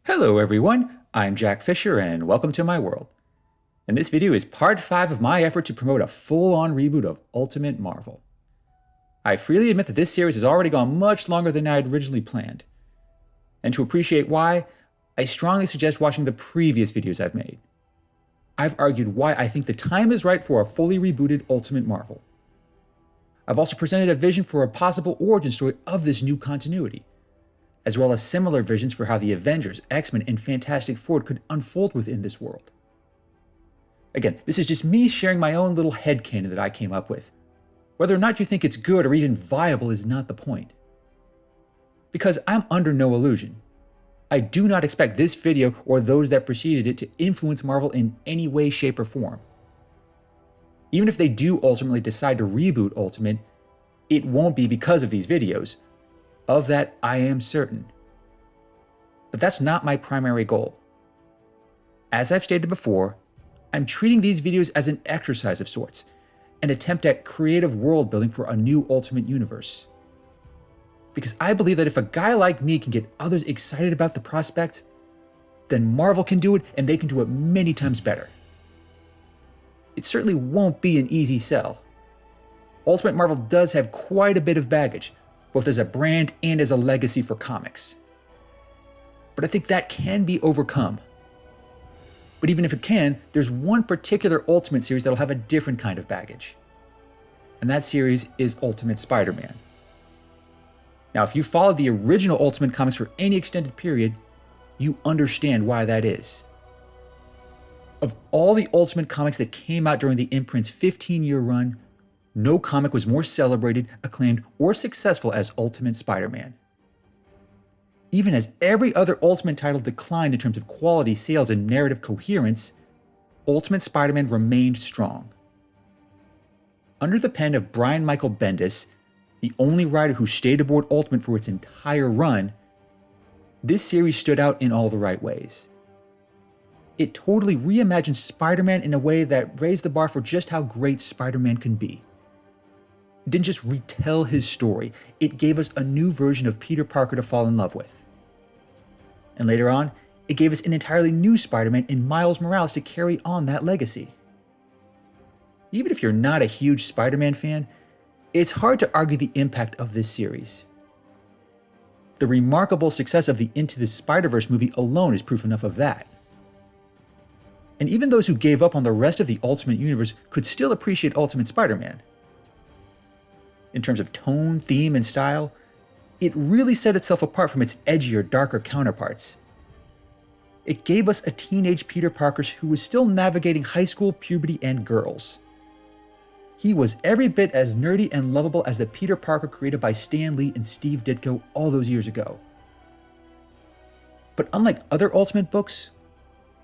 Hello everyone, I'm Jack Fisher and welcome to my world. And this video is part 5 of my effort to promote a full-on reboot of Ultimate Marvel. I freely admit that this series has already gone much longer than I had originally planned. And to appreciate why, I strongly suggest watching the previous videos I've made. I've argued why I think the time is right for a fully rebooted Ultimate Marvel. I've also presented a vision for a possible origin story of this new continuity, as well as similar visions for how the Avengers, X-Men, and Fantastic Four could unfold within this world. Again, this is just me sharing my own little headcanon that I came up with. Whether or not you think it's good or even viable is not the point. Because I'm under no illusion. I do not expect this video or those that preceded it to influence Marvel in any way, shape, or form. Even if they do ultimately decide to reboot Ultimate, it won't be because of these videos. Of that, I am certain. But that's not my primary goal. As I've stated before, I'm treating these videos as an exercise of sorts, an attempt at creative world building for a new Ultimate Universe. Because I believe that if a guy like me can get others excited about the prospect, then Marvel can do it and they can do it many times better. It certainly won't be an easy sell. Ultimate Marvel does have quite a bit of baggage, both as a brand and as a legacy for comics. But I think that can be overcome. But even if it can, there's one particular Ultimate series that'll have a different kind of baggage. And that series is Ultimate Spider-Man. Now, if you followed the original Ultimate comics for any extended period, you understand why that is. Of all the Ultimate comics that came out during the imprint's 15-year run, no comic was more celebrated, acclaimed, or successful as Ultimate Spider-Man. Even as every other Ultimate title declined in terms of quality, sales, and narrative coherence, Ultimate Spider-Man remained strong. Under the pen of Brian Michael Bendis, the only writer who stayed aboard Ultimate for its entire run, this series stood out in all the right ways. It totally reimagined Spider-Man in a way that raised the bar for just how great Spider-Man can be. It didn't just retell his story, it gave us a new version of Peter Parker to fall in love with. And later on, it gave us an entirely new Spider-Man in Miles Morales to carry on that legacy. Even if you're not a huge Spider-Man fan, it's hard to argue the impact of this series. The remarkable success of the Into the Spider-Verse movie alone is proof enough of that. And even those who gave up on the rest of the Ultimate Universe could still appreciate Ultimate Spider-Man. In terms of tone, theme, and style, it really set itself apart from its edgier, darker counterparts. It gave us a teenage Peter Parker who was still navigating high school, puberty, and girls. He was every bit as nerdy and lovable as the Peter Parker created by Stan Lee and Steve Ditko all those years ago. But unlike other Ultimate books,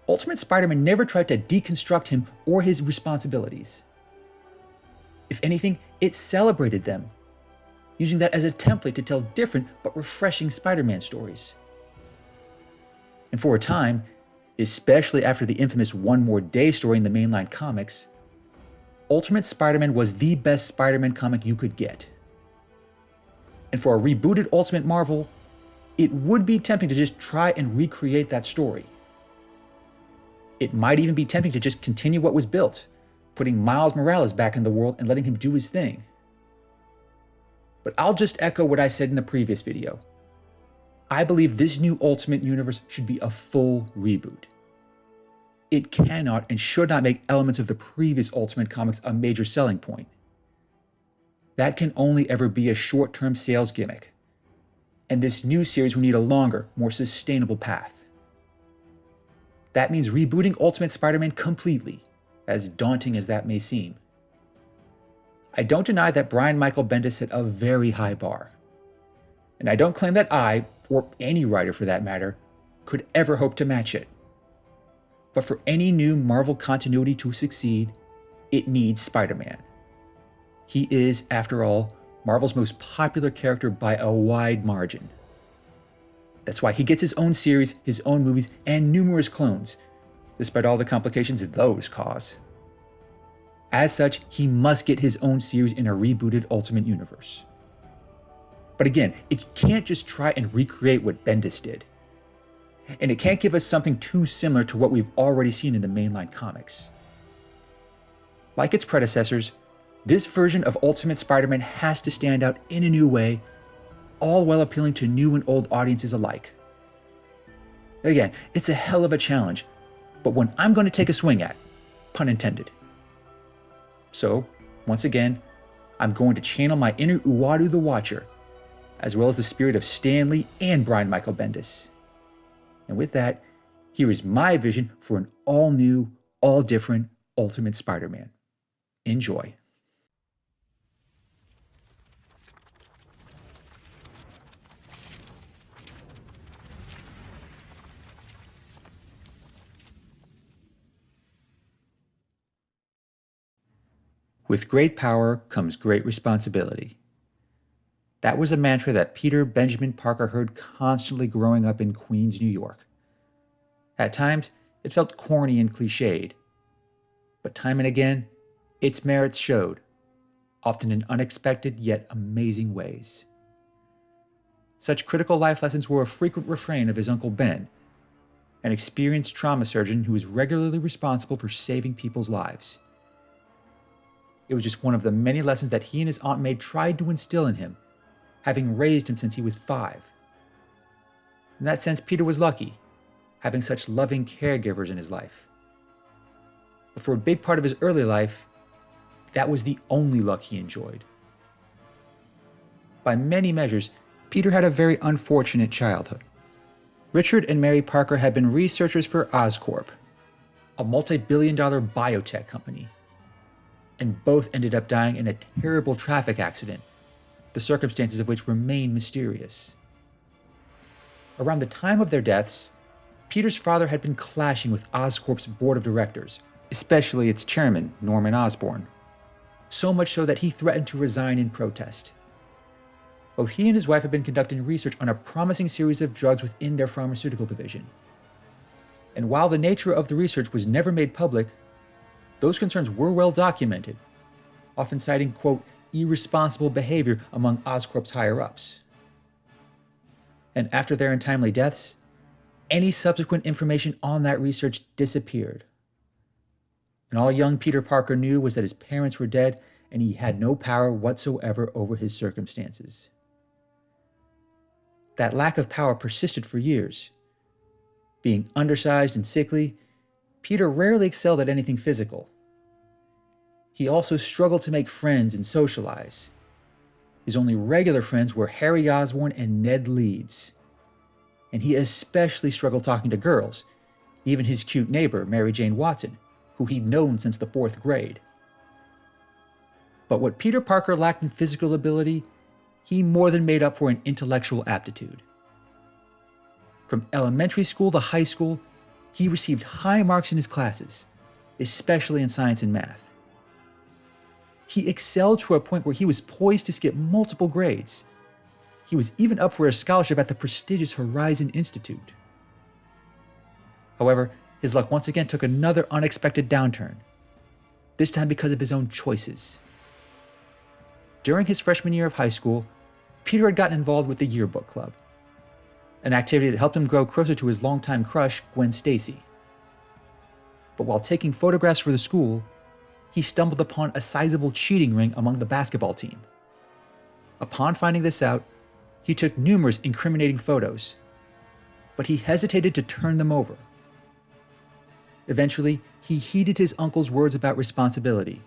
Ultimate Spider-Man never tried to deconstruct him or his responsibilities. If anything, it celebrated them, using that as a template to tell different but refreshing Spider-Man stories. And for a time, especially after the infamous One More Day story in the mainline comics, Ultimate Spider-Man was the best Spider-Man comic you could get. And for a rebooted Ultimate Marvel, it would be tempting to just try and recreate that story. It might even be tempting to just continue what was built, putting Miles Morales back in the world and letting him do his thing. But I'll just echo what I said in the previous video. I believe this new Ultimate Universe should be a full reboot. It cannot and should not make elements of the previous Ultimate comics a major selling point. That can only ever be a short-term sales gimmick. And this new series will need a longer, more sustainable path. That means rebooting Ultimate Spider-Man completely, as daunting as that may seem. I don't deny that Brian Michael Bendis set a very high bar. And I don't claim that I, or any writer for that matter, could ever hope to match it. But for any new Marvel continuity to succeed, it needs Spider-Man. He is, after all, Marvel's most popular character by a wide margin. That's why he gets his own series, his own movies, and numerous clones, despite all the complications those cause. As such, he must get his own series in a rebooted Ultimate Universe. But again, it can't just try and recreate what Bendis did. and it can't give us something too similar to what we've already seen in the mainline comics. Like its predecessors, this version of Ultimate Spider-Man has to stand out in a new way, all while appealing to new and old audiences alike. Again, it's a hell of a challenge, but one I'm going to take a swing at, pun intended. So, once again, I'm going to channel my inner Uwadu the Watcher, as well as the spirit of Stan Lee and Brian Michael Bendis. And with that, here is my vision for an all-new, all-different Ultimate Spider-Man. Enjoy. With great power comes great responsibility. That was a mantra that Peter Benjamin Parker heard constantly growing up in Queens, New York. At times, it felt corny and cliched, but time and again, its merits showed, often in unexpected yet amazing ways. Such critical life lessons were a frequent refrain of his Uncle Ben, an experienced trauma surgeon who was regularly responsible for saving people's lives. It was just one of the many lessons that he and his Aunt May tried to instill in him, having raised him since he was 5. In that sense, Peter was lucky, having such loving caregivers in his life. But for a big part of his early life, that was the only luck he enjoyed. By many measures, Peter had a very unfortunate childhood. Richard and Mary Parker had been researchers for Oscorp, a multi-billion-dollar biotech company, and both ended up dying in a terrible traffic accident, the circumstances of which remain mysterious. Around the time of their deaths, Peter's father had been clashing with Oscorp's board of directors, especially its chairman, Norman Osborn, so much so that he threatened to resign in protest. Both he and his wife had been conducting research on a promising series of drugs within their pharmaceutical division. And while the nature of the research was never made public, those concerns were well documented, often citing, quote, irresponsible behavior among Oscorp's higher-ups. And after their untimely deaths, any subsequent information on that research disappeared. And all young Peter Parker knew was that his parents were dead and he had no power whatsoever over his circumstances. That lack of power persisted for years. Being undersized and sickly, Peter rarely excelled at anything physical. He also struggled to make friends and socialize. His only regular friends were Harry Osborn and Ned Leeds. And he especially struggled talking to girls, even his cute neighbor, Mary Jane Watson, who he'd known since the 4th grade. But what Peter Parker lacked in physical ability, he more than made up for in intellectual aptitude. From elementary school to high school, he received high marks in his classes, especially in science and math. He excelled to a point where he was poised to skip multiple grades. He was even up for a scholarship at the prestigious Horizon Institute. However, his luck once again took another unexpected downturn, this time because of his own choices. During his freshman year of high school, Peter had gotten involved with the yearbook club, an activity that helped him grow closer to his longtime crush, Gwen Stacy. But while taking photographs for the school, he stumbled upon a sizable cheating ring among the basketball team. Upon finding this out, he took numerous incriminating photos, but he hesitated to turn them over. Eventually, he heeded his uncle's words about responsibility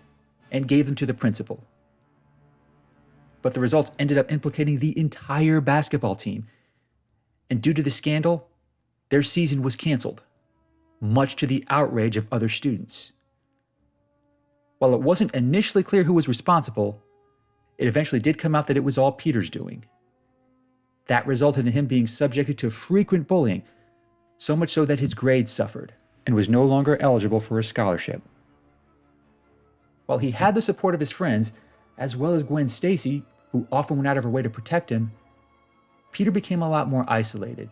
and gave them to the principal. But the results ended up implicating the entire basketball team, and due to the scandal, their season was canceled, much to the outrage of other students. While it wasn't initially clear who was responsible, it eventually did come out that it was all Peter's doing. That resulted in him being subjected to frequent bullying, so much so that his grades suffered and was no longer eligible for a scholarship. While he had the support of his friends, as well as Gwen Stacy, who often went out of her way to protect him, Peter became a lot more isolated.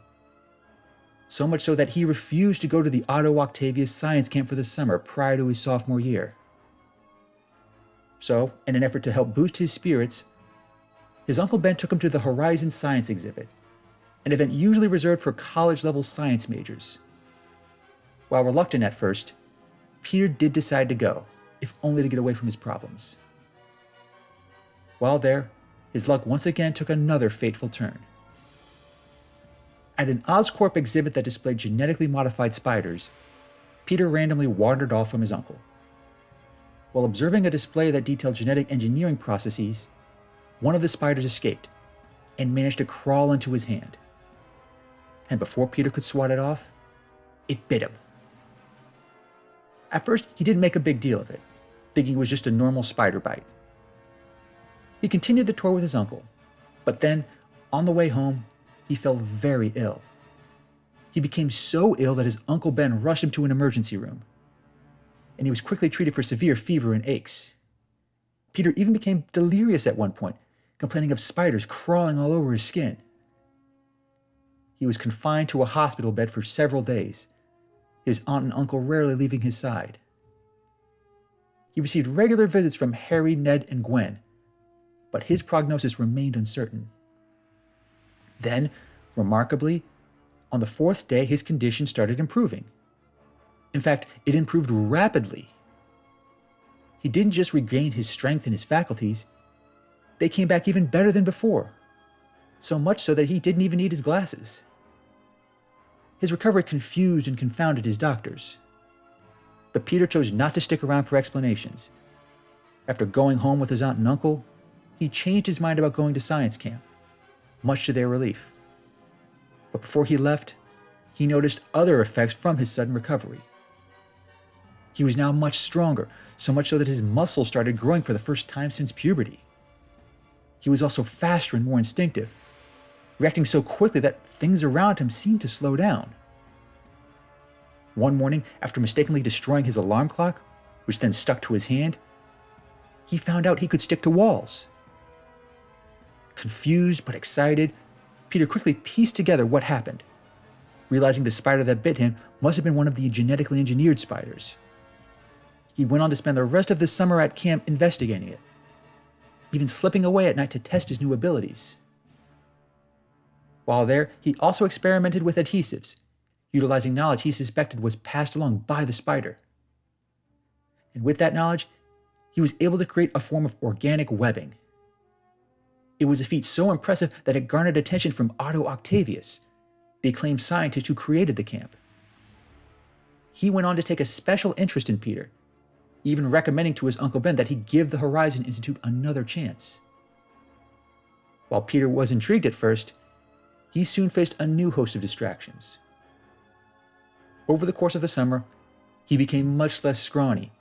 So much so that he refused to go to the Otto Octavius science camp for the summer prior to his sophomore year. So, in an effort to help boost his spirits, his Uncle Ben took him to the Horizon Science exhibit, an event usually reserved for college-level science majors. While reluctant at first, Peter did decide to go, if only to get away from his problems. While there, his luck once again took another fateful turn. At an Oscorp exhibit that displayed genetically modified spiders, Peter randomly wandered off from his uncle. While observing a display that detailed genetic engineering processes, one of the spiders escaped and managed to crawl into his hand. And before Peter could swat it off, it bit him. At first, he didn't make a big deal of it, thinking it was just a normal spider bite. He continued the tour with his uncle, but then, on the way home, he fell very ill. He became so ill that his Uncle Ben rushed him to an emergency room, and he was quickly treated for severe fever and aches. Peter even became delirious at one point, complaining of spiders crawling all over his skin. He was confined to a hospital bed for several days, his aunt and uncle rarely leaving his side. He received regular visits from Harry, Ned, and Gwen, but his prognosis remained uncertain. Then, remarkably, on the fourth day, his condition started improving. In fact, it improved rapidly. He didn't just regain his strength and his faculties, they came back even better than before, so much so that he didn't even need his glasses. His recovery confused and confounded his doctors. But Peter chose not to stick around for explanations. After going home with his aunt and uncle, he changed his mind about going to science camp, much to their relief. But before he left, he noticed other effects from his sudden recovery. He was now much stronger, so much so that his muscles started growing for the first time since puberty. He was also faster and more instinctive, reacting so quickly that things around him seemed to slow down. One morning, after mistakenly destroying his alarm clock, which then stuck to his hand, he found out he could stick to walls. Confused but excited, Peter quickly pieced together what happened, realizing the spider that bit him must have been one of the genetically engineered spiders. He went on to spend the rest of the summer at camp investigating it, even slipping away at night to test his new abilities. While there, he also experimented with adhesives, utilizing knowledge he suspected was passed along by the spider. And with that knowledge, he was able to create a form of organic webbing. It was a feat so impressive that it garnered attention from Otto Octavius, the acclaimed scientist who created the camp. He went on to take a special interest in Peter, even recommending to his Uncle Ben that he give the Horizon Institute another chance. While Peter was intrigued at first, he soon faced a new host of distractions. Over the course of the summer, he became much less scrawny,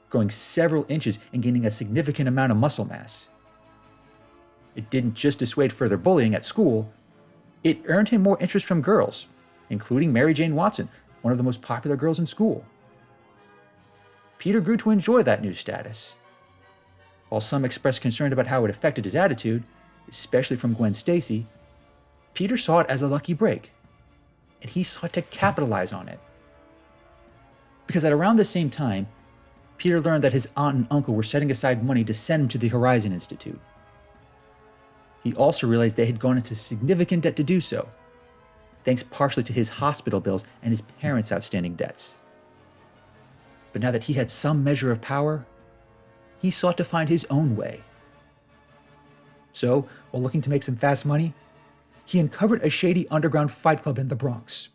growing several inches and gaining a significant amount of muscle mass. It didn't just dissuade further bullying at school, it earned him more interest from girls, including Mary Jane Watson, one of the most popular girls in school. Peter grew to enjoy that new status. While some expressed concern about how it affected his attitude, especially from Gwen Stacy, Peter saw it as a lucky break, and he sought to capitalize on it. Because at around the same time, Peter learned that his aunt and uncle were setting aside money to send him to the Horizon Institute. He also realized they had gone into significant debt to do so, thanks partially to his hospital bills and his parents' outstanding debts. But now that he had some measure of power, he sought to find his own way. So, while looking to make some fast money, he uncovered a shady underground fight club in the Bronx.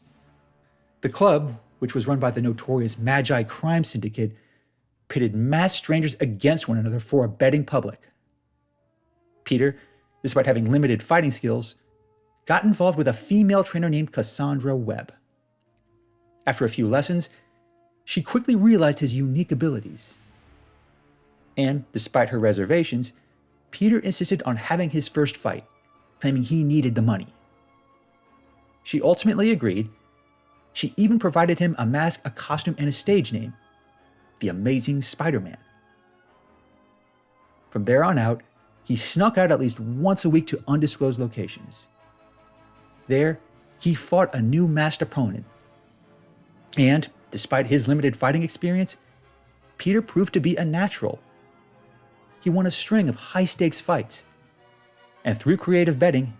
The club, which was run by the notorious Magi crime syndicate, pitted masked strangers against one another for a betting public. Peter, despite having limited fighting skills, got involved with a female trainer named Cassandra Webb. After a few lessons, she quickly realized his unique abilities. And, despite her reservations, Peter insisted on having his first fight, claiming he needed the money. She ultimately agreed. She even provided him a mask, a costume, and a stage name, the Amazing Spider-Man. From there on out, he snuck out at least once a week to undisclosed locations. There, he fought a new masked opponent. And, despite his limited fighting experience, Peter proved to be a natural. He won a string of high-stakes fights, and through creative betting,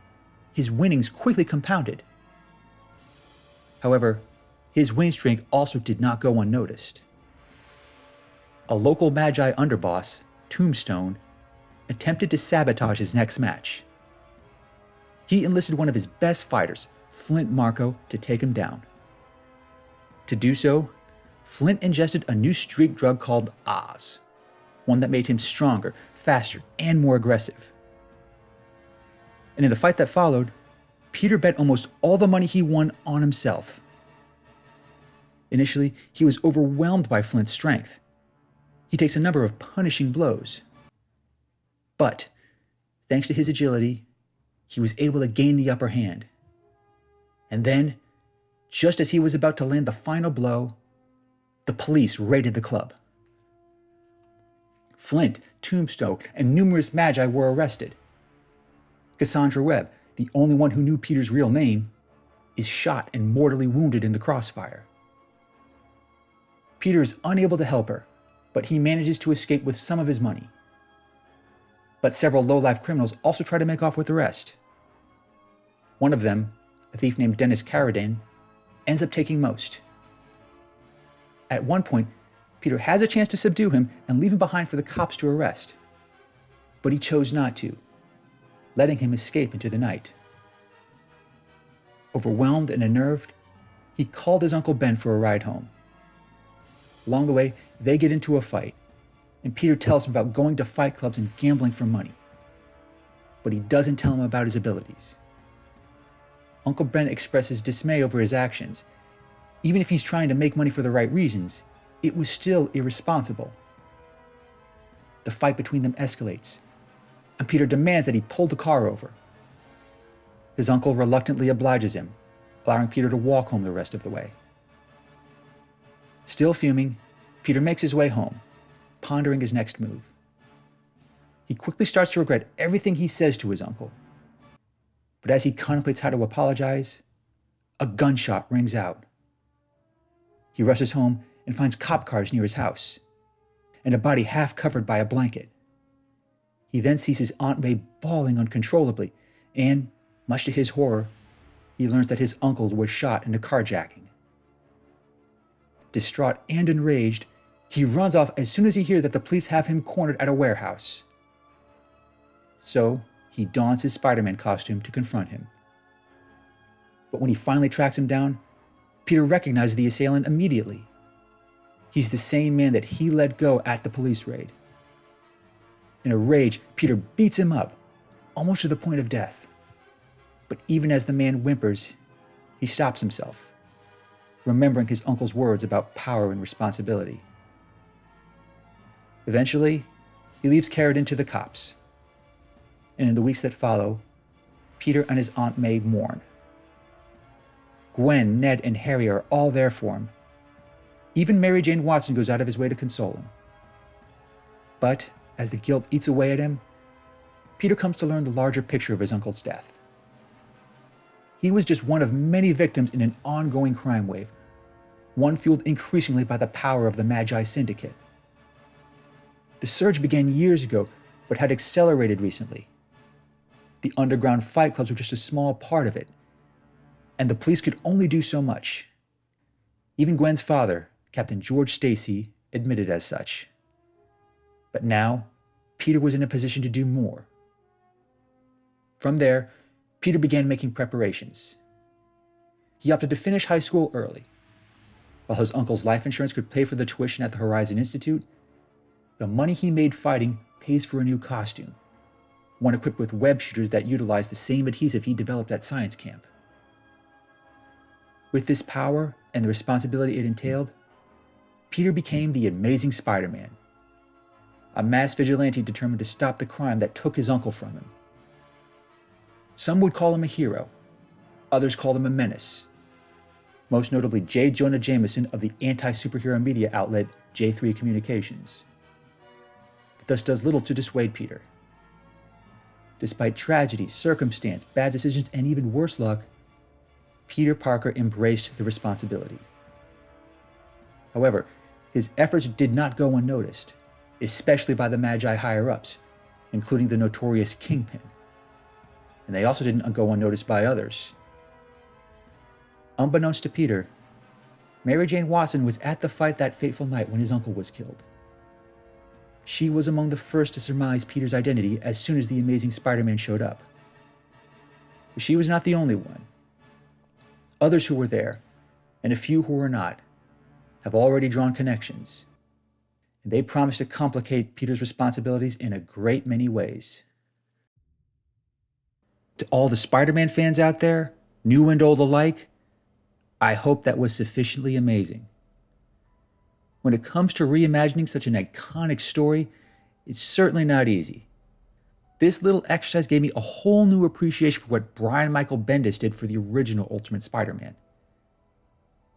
his winnings quickly compounded. However, his winning streak also did not go unnoticed. A local Magi underboss, Tombstone, attempted to sabotage his next match. He enlisted one of his best fighters, Flint Marko, to take him down. To do so, Flint ingested a new street drug called Oz, one that made him stronger, faster, and more aggressive. And in the fight that followed, Peter bet almost all the money he won on himself. Initially, he was overwhelmed by Flint's strength. He takes a number of punishing blows. But, thanks to his agility, he was able to gain the upper hand. And then, just as he was about to land the final blow, the police raided the club. Flint, Tombstone, and numerous Magi were arrested. Cassandra Webb, the only one who knew Peter's real name, is shot and mortally wounded in the crossfire. Peter is unable to help her, but he manages to escape with some of his money. But several low-life criminals also try to make off with the rest. One of them, a thief named Dennis Carradine, ends up taking most. At one point, Peter has a chance to subdue him and leave him behind for the cops to arrest. But he chose not to, letting him escape into the night. Overwhelmed and unnerved, he called his Uncle Ben for a ride home. Along the way, they get into a fight, and Peter tells him about going to fight clubs and gambling for money. But he doesn't tell him about his abilities. Uncle Ben expresses dismay over his actions. Even if he's trying to make money for the right reasons, it was still irresponsible. The fight between them escalates, and Peter demands that he pull the car over. His uncle reluctantly obliges him, allowing Peter to walk home the rest of the way. Still fuming, Peter makes his way home, pondering his next move. He quickly starts to regret everything he says to his uncle. But as he contemplates how to apologize, a gunshot rings out. He rushes home and finds cop cars near his house, and a body half covered by a blanket. He then sees his Aunt May bawling uncontrollably, and, much to his horror, he learns that his uncle was shot in a carjacking. Distraught and enraged, he runs off as soon as he hears that the police have him cornered at a warehouse. So, he dons his Spider-Man costume to confront him. But when he finally tracks him down, Peter recognizes the assailant immediately. He's the same man that he let go at the police raid. In a rage, Peter beats him up, almost to the point of death. But even as the man whimpers, he stops himself, remembering his uncle's words about power and responsibility. Eventually, he leaves Carradine to the cops. And in the weeks that follow, Peter and his Aunt May mourn. Gwen, Ned, and Harry are all there for him. Even Mary Jane Watson goes out of his way to console him. But, as the guilt eats away at him, Peter comes to learn the larger picture of his uncle's death. He was just one of many victims in an ongoing crime wave, one fueled increasingly by the power of the Magi Syndicate. The surge began years ago, but had accelerated recently. The underground fight clubs were just a small part of it, and the police could only do so much. Even Gwen's father, Captain George Stacy, admitted as such. But now, Peter was in a position to do more. From there, Peter began making preparations. He opted to finish high school early. While his uncle's life insurance could pay for the tuition at the Horizon Institute, the money he made fighting pays for a new costume, one equipped with web shooters that utilize the same adhesive he developed at science camp. With this power and the responsibility it entailed, Peter became the Amazing Spider-Man, a mass vigilante determined to stop the crime that took his uncle from him. Some would call him a hero, others called him a menace. Most notably J. Jonah Jameson of the anti-superhero media outlet J3 Communications. But this does little to dissuade Peter. Despite tragedy, circumstance, bad decisions, and even worse luck, Peter Parker embraced the responsibility. However, his efforts did not go unnoticed, especially by the Magi higher-ups, including the notorious Kingpin. and they also didn't go unnoticed by others. Unbeknownst to Peter, Mary Jane Watson was at the fight that fateful night when his uncle was killed. She was among the first to surmise Peter's identity as soon as the Amazing Spider-Man showed up. But she was not the only one. Others who were there, and a few who were not, have already drawn connections, and they promise to complicate Peter's responsibilities in a great many ways. To all the Spider-Man fans out there, new and old alike, I hope that was sufficiently amazing. When it comes to reimagining such an iconic story, it's certainly not easy. This little exercise gave me a whole new appreciation for what Brian Michael Bendis did for the original Ultimate Spider-Man.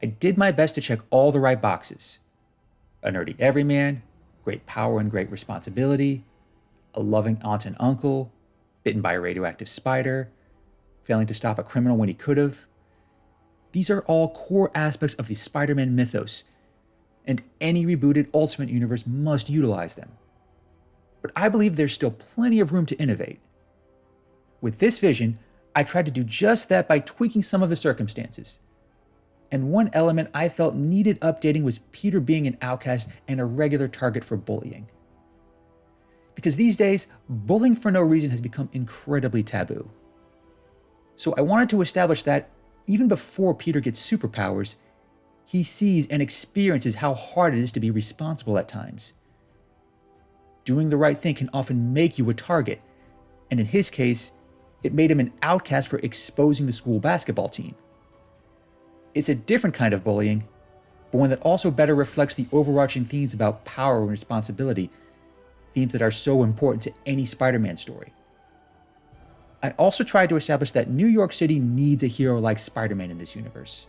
I did my best to check all the right boxes. A nerdy everyman, great power and great responsibility, a loving aunt and uncle, bitten by a radioactive spider, failing to stop a criminal when he could have. These are all core aspects of the Spider-Man mythos, and any rebooted Ultimate Universe must utilize them. But I believe there's still plenty of room to innovate. With this vision, I tried to do just that by tweaking some of the circumstances. And one element I felt needed updating was Peter being an outcast and a regular target for bullying. Because these days, bullying for no reason has become incredibly taboo. So I wanted to establish that, even before Peter gets superpowers, he sees and experiences how hard it is to be responsible at times. Doing the right thing can often make you a target, and in his case, it made him an outcast for exposing the school basketball team. It's a different kind of bullying, but one that also better reflects the overarching themes about power and responsibility, themes that are so important to any Spider-Man story. I also tried to establish that New York City needs a hero like Spider-Man in this universe.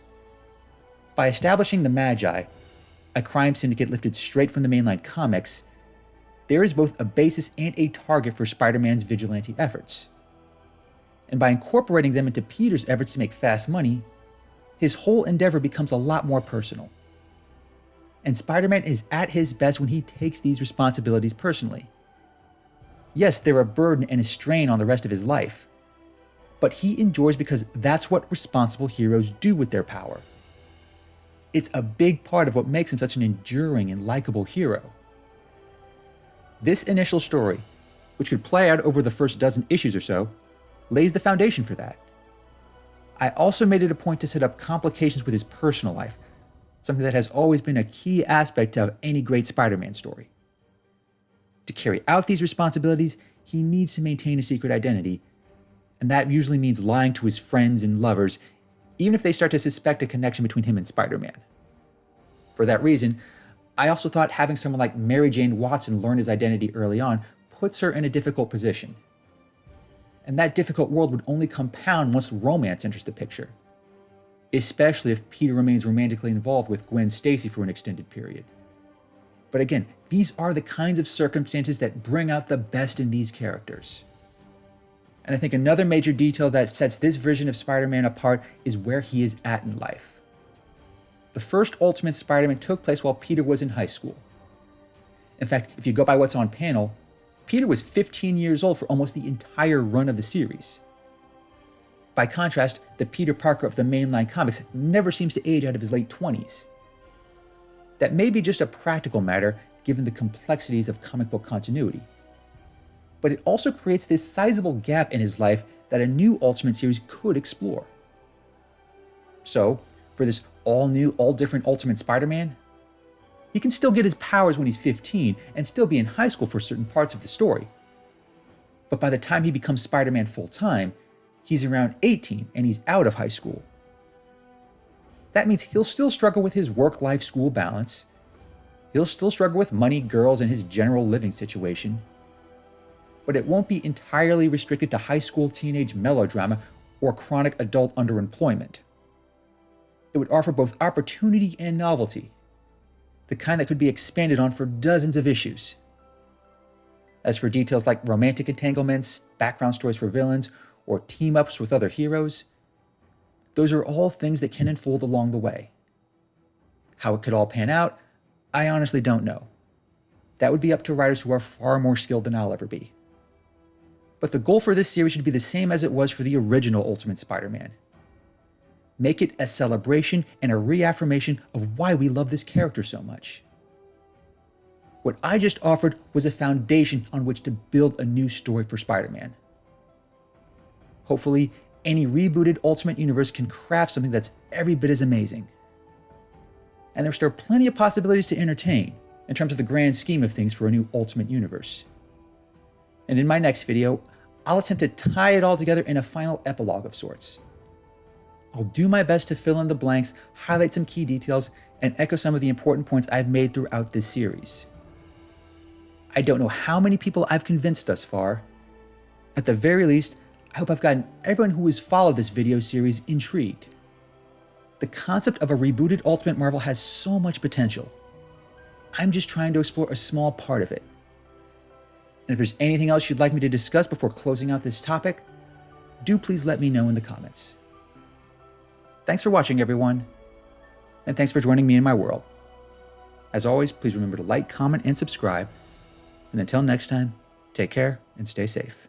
By establishing the Magi, a crime syndicate lifted straight from the mainline comics, there is both a basis and a target for Spider-Man's vigilante efforts. And by incorporating them into Peter's efforts to make fast money, his whole endeavor becomes a lot more personal. And Spider-Man is at his best when he takes these responsibilities personally. Yes, they're a burden and a strain on the rest of his life, but he enjoys because that's what responsible heroes do with their power. It's a big part of what makes him such an enduring and likable hero. This initial story, which could play out over the first dozen issues or so, lays the foundation for that. I also made it a point to set up complications with his personal life, something that has always been a key aspect of any great Spider-Man story. To carry out these responsibilities, he needs to maintain a secret identity, and that usually means lying to his friends and lovers, even if they start to suspect a connection between him and Spider-Man. For that reason, I also thought having someone like Mary Jane Watson learn his identity early on puts her in a difficult position. And that difficult world would only compound once romance enters the picture, especially if Peter remains romantically involved with Gwen Stacy for an extended period. But again, these are the kinds of circumstances that bring out the best in these characters. And I think another major detail that sets this version of Spider-Man apart is where he is at in life. The first Ultimate Spider-Man took place while Peter was in high school. In fact, if you go by what's on panel, Peter was 15 years old for almost the entire run of the series. By contrast, the Peter Parker of the mainline comics never seems to age out of his late 20s. That may be just a practical matter given the complexities of comic book continuity. But it also creates this sizable gap in his life that a new Ultimate series could explore. So, for this all-new, all-different Ultimate Spider-Man, he can still get his powers when he's 15 and still be in high school for certain parts of the story. But by the time he becomes Spider-Man full-time, he's around 18 and he's out of high school. That means he'll still struggle with his work-life-school balance. He'll still struggle with money, girls, and his general living situation. But it won't be entirely restricted to high school teenage melodrama or chronic adult underemployment. It would offer both opportunity and novelty, the kind that could be expanded on for dozens of issues. As for details like romantic entanglements, background stories for villains, or team-ups with other heroes, those are all things that can unfold along the way. How it could all pan out, I honestly don't know. That would be up to writers who are far more skilled than I'll ever be. But the goal for this series should be the same as it was for the original Ultimate Spider-Man. Make it a celebration and a reaffirmation of why we love this character so much. What I just offered was a foundation on which to build a new story for Spider-Man. Hopefully, any rebooted Ultimate Universe can craft something that's every bit as amazing. And there's still plenty of possibilities to entertain in terms of the grand scheme of things for a new Ultimate Universe. And in my next video, I'll attempt to tie it all together in a final epilogue of sorts. I'll do my best to fill in the blanks, highlight some key details, and echo some of the important points I've made throughout this series. I don't know how many people I've convinced thus far. At the very least, I hope I've gotten everyone who has followed this video series intrigued. The concept of a rebooted Ultimate Marvel has so much potential. I'm just trying to explore a small part of it. And if there's anything else you'd like me to discuss before closing out this topic, do please let me know in the comments. Thanks for watching, everyone, and thanks for joining me in my world. As always, please remember to like, comment, and subscribe. And until next time, take care and stay safe.